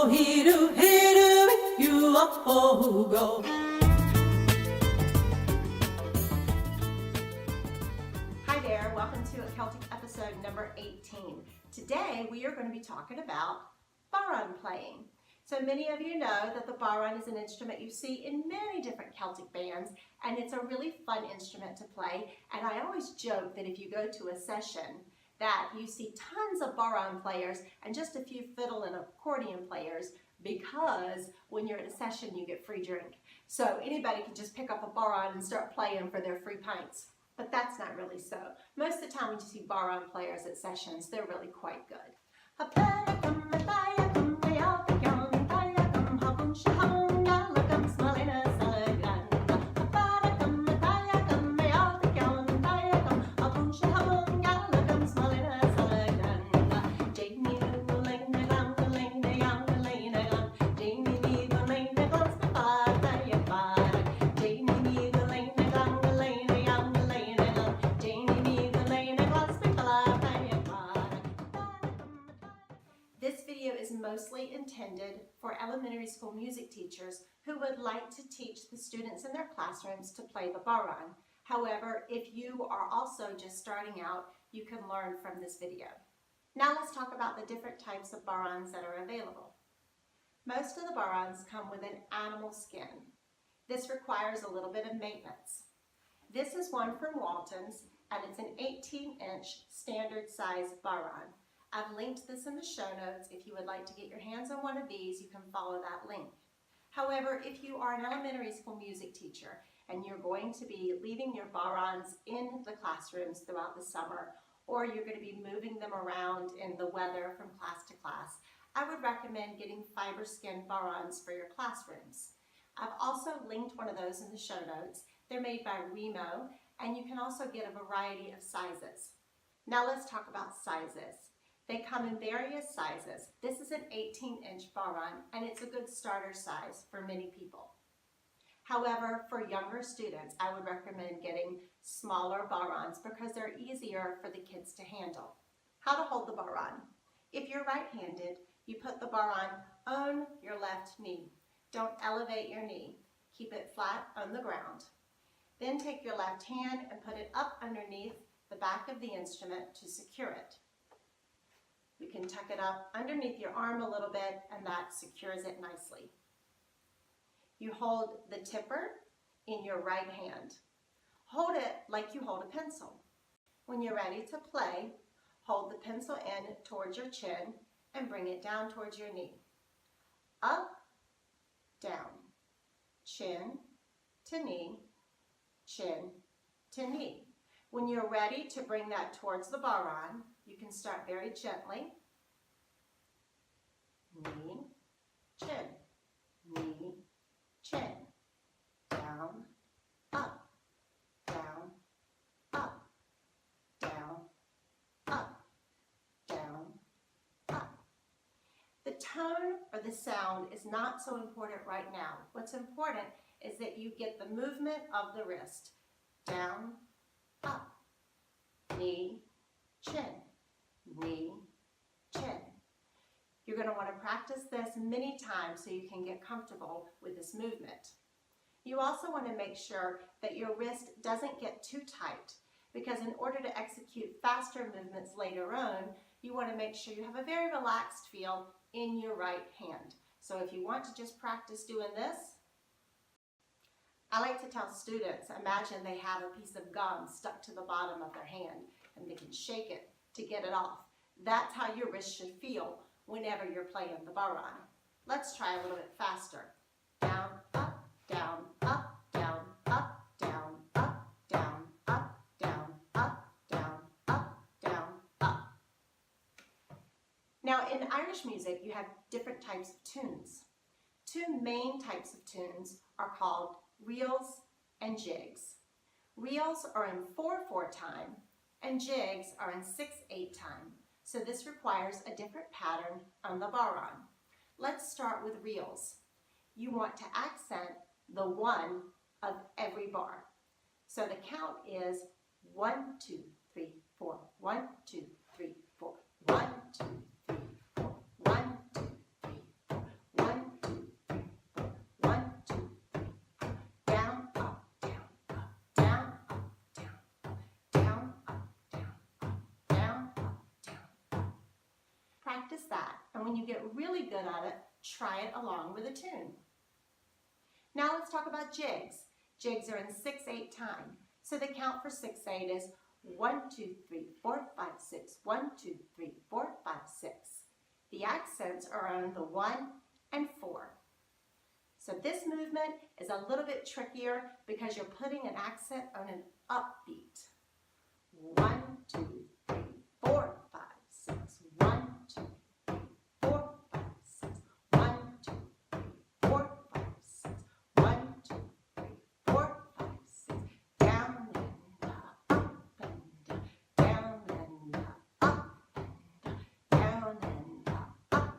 hiru hiru you oh go. Hi there, welcome to Celtic episode number 18. Today we are going to be talking about bodhrán playing. So many of you know that the bodhrán is an instrument you see in many different Celtic bands, and it's a really fun instrument to play. And I always joke that if you go to a session that you see tons of bodhrán players and just a few fiddle and accordion players, because when you're at a session you get free drink. So anybody can just pick up a bodhrán and start playing for their free pints. But that's not really so. Most of the time when you see bodhrán players at sessions, they're really quite good. This video is mostly intended for elementary school music teachers who would like to teach the students in their classrooms to play the bodhrán. However, if you are also just starting out, you can learn from this video. Now let's talk about the different types of bodhráns that are available. Most of the bodhráns come with an animal skin. This requires a little bit of maintenance. This is one from Walton's, and it's an 18-inch standard size bodhrán. I've linked this in the show notes. If you would like to get your hands on one of these, you can follow that link. However, if you are an elementary school music teacher and you're going to be leaving your bodhráns in the classrooms throughout the summer, or you're going to be moving them around in the weather from class to class, I would recommend getting fiber skin bodhráns for your classrooms. I've also linked one of those in the show notes. They're made by Remo, and you can also get a variety of sizes. Now let's talk about sizes. They come in various sizes. This is an 18-inch bodhrán, and it's a good starter size for many people. However, for younger students, I would recommend getting smaller bodhráns because they're easier for the kids to handle. How to hold the bodhrán. If you're right-handed, you put the bodhrán on your left knee. Don't elevate your knee. Keep it flat on the ground. Then take your left hand and put it up underneath the back of the instrument to secure it. You can tuck it up underneath your arm a little bit, and that secures it nicely. You hold the tipper in your right hand. Hold it like you hold a pencil. When you're ready to play, hold the pencil in towards your chin and bring it down towards your knee. Up, down, chin to knee, chin to knee. When you're ready to bring that towards the bodhrán, you can start very gently. Knee, chin, knee, chin. Down, up, down, up, down, up, down, up. The tone or the sound is not so important right now. What's important is that you get the movement of the wrist. Down, up, knee, chin, knee, chin. You're going to want to practice this many times so you can get comfortable with this movement. You also want to make sure that your wrist doesn't get too tight, because in order to execute faster movements later on, you want to make sure you have a very relaxed feel in your right hand. So if you want to just practice doing this, I like to tell students, imagine they have a piece of gum stuck to the bottom of their hand and they can shake it to get it off. That's how your wrist should feel whenever you're playing the bodhrán. Let's try a little bit faster. Down, up, down, up, down, up, down, up, down, up, down, up, down, up, down, up. Now in Irish music, you have different types of tunes. Two main types of tunes are called reels and jigs. Reels are in 4/4 time, and jigs are in 6/8 time. So this requires a different pattern on the bodhrán. Let's start with reels. You want to accent the one of every bar. So the count is 1, 2, 3, 4, 1, 2, 3, 4, 1, 2, 3, 4, 1, 2, 3, 4, practice that, and when you get really good at it, try it along with a tune. Now let's talk about jigs. Jigs are in 6/8 time. So the count for 6/8 is 1, 2, 3, 4, 5, 6, 1, 2, 3, 4, 5, 6. The accents are on the 1 and 4. So this movement is a little bit trickier because you're putting an accent on an upbeat. 1, 2, 3, 4, 5, 6. 1, 2, 3, 4, 5, 6. 1, 2, 3, 4, 5, 6. 1, 2, 3, 4, 5, 6. Down and up and down and up and down and up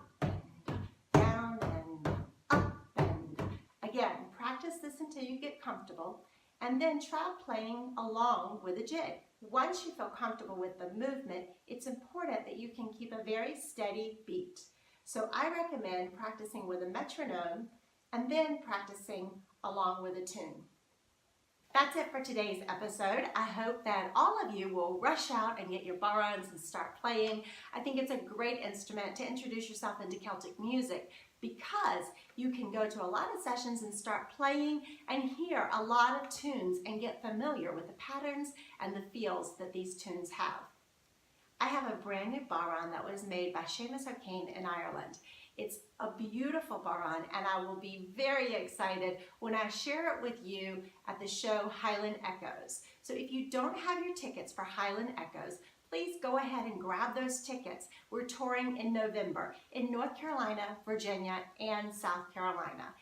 and down and up and. Again, practice this until you get comfortable, and then try playing along with a jig. Once you feel comfortable with the movement, it's important that you can keep a very steady beat. So I recommend practicing with a metronome and then practicing along with a tune. That's it for today's episode. I hope that all of you will rush out and get your bodhráns and start playing. I think it's a great instrument to introduce yourself into Celtic music because you can go to a lot of sessions and start playing and hear a lot of tunes and get familiar with the patterns and the feels that these tunes have. I have a brand new bodhrán that was made by Seamus O'Kane in Ireland. It's a beautiful bodhrán, and I will be very excited when I share it with you at the show Highland Echoes. So if you don't have your tickets for Highland Echoes, please go ahead and grab those tickets. We're touring in November in North Carolina, Virginia, and South Carolina.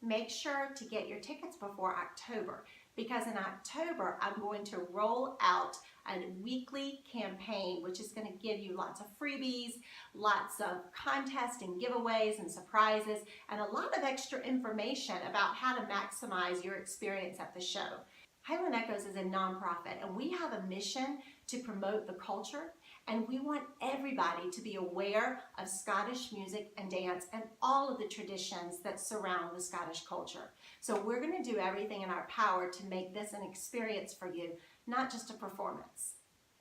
Make sure to get your tickets before October, because in October I'm going to roll out a weekly campaign which is going to give you lots of freebies, lots of contests and giveaways and surprises, and a lot of extra information about how to maximize your experience at the show. Highland Echoes is a nonprofit, and we have a mission to promote the culture, and we want everybody to be aware of Scottish music and dance and all of the traditions that surround the Scottish culture. So we're going to do everything in our power to make this an experience for you, not just a performance.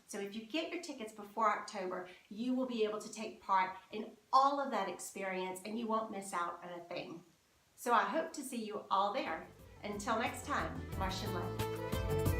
So if you get your tickets before October, you will be able to take part in all of that experience and you won't miss out on a thing. So I hope to see you all there. Until next time, Martian love.